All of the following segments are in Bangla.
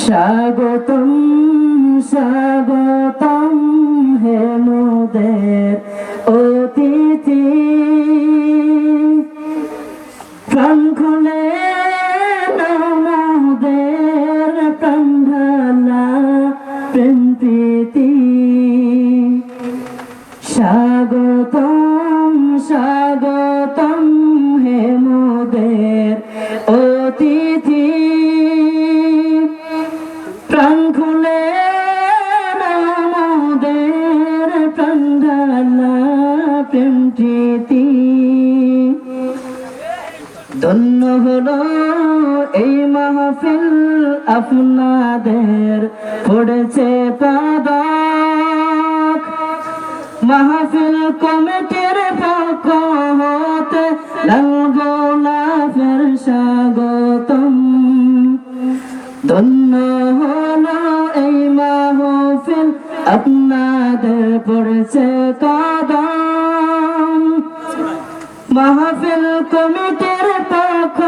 স্বাগতম স্বাগতম হে মোদের অতিথি, প্রাণ খুলে মোদের প্রাণ ঢালা প্রেম প্রীতি। স্বাগতম স্বাগতম হে মোদের অতিথি, প্রাণ খুলে মোদের প্রাণ ঢালা প্রেম প্রীতি। ধন্য হলো এই মাহফিল আপনাদের পড়েছে পদক, মাহফিল কমিটির পক্ষ হতে লাল গোলাপের স্বাগতম। ধন্য হলো এই মাহফিল আপনাদের পড়েছে কদম, মাহফিল কমিটির পক্ষ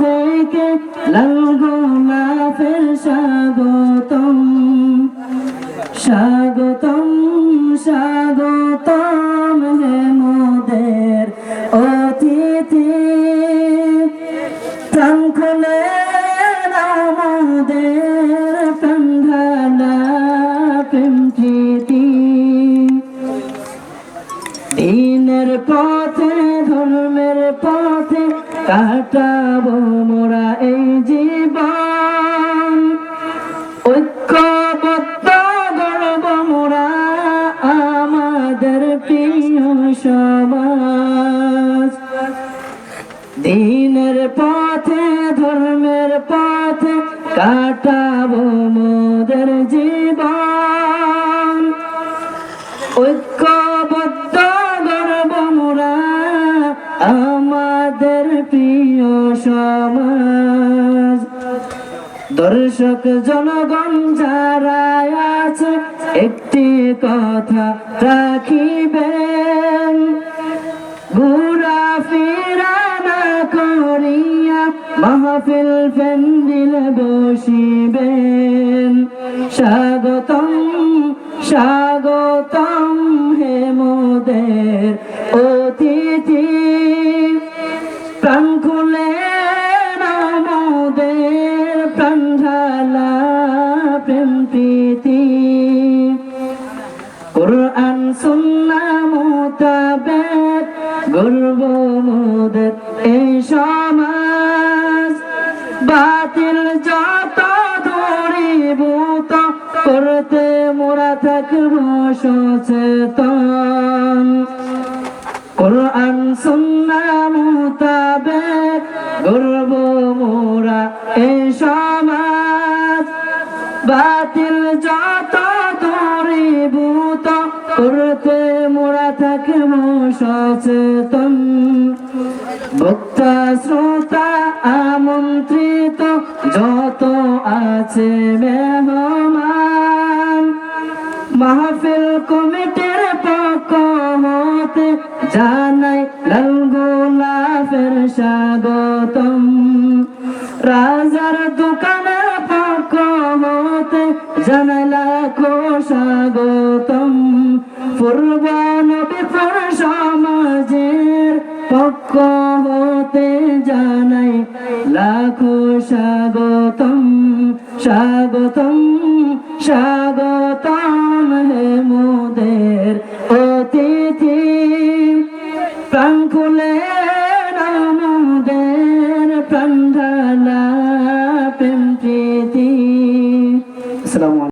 থেকে লাল গোলাপের স্বাগতম। স্বাগতম স্বাগতম হে মোদের অতিথি, প্রাণ খুলে মোদের প্রাণ ঢালা প্রেম প্রীতি। দিনের পথে ধর্মের পথে কাটাবো মোরা এই জীবন, ঐক্যবদ্ধ গড়ব মোরা আমাদের প্রিয় সমাজ। দিনের পথে ধর্মের পথে কাটাবো মোদের জীবন, ঐক্যবদ্ধ গড়ব মোরা আমাদের প্রিয় সমাজ। দর্শক জনগণ যারা আছে একটি কথা রাখিবেন, ঘুরা ফিরা না করিয়া মাহফিল প্যান্ডেলে বসিবেন। স্বাগতম স্বাগতম হে মোদের অতিথি, প্রাণ খুলে মোদের প্রাণ ঢালা প্রেম প্রীতি। কুরআন সুন্নাহ মোতাবেক গর্ব মোদের এই সমাজ, বাতিল যত দূরীভূত করতে মোরা থাকবো সচেতন। কুরআন সুন্নাহ মোতাবেক গর্ব মোরা এই সমাজ, বাতিল যত দূরীভূত করতে মোরা থাকবো সচেতন। বক্তা শ্রোতা আমন্ত্রিত যত আছে মেহমান, মাহফিল কমিটির পক্ষ হতে জানাই লাল গোলাপের স্বাগতম। রাজার দোকানের পক্ষ হতে জানাই লাখো স্বাগতম। পূর্ব নবীপুর সমাজের পক্ষ হতে জানাই লাখো স্বাগতম। স্বাগতম স্বাগতম হে মোদের অতিথি, প্রাণ খুলে মোদের প্রাণ ঢালা প্রেম প্রীতি। আসসালামু আলাইকুম।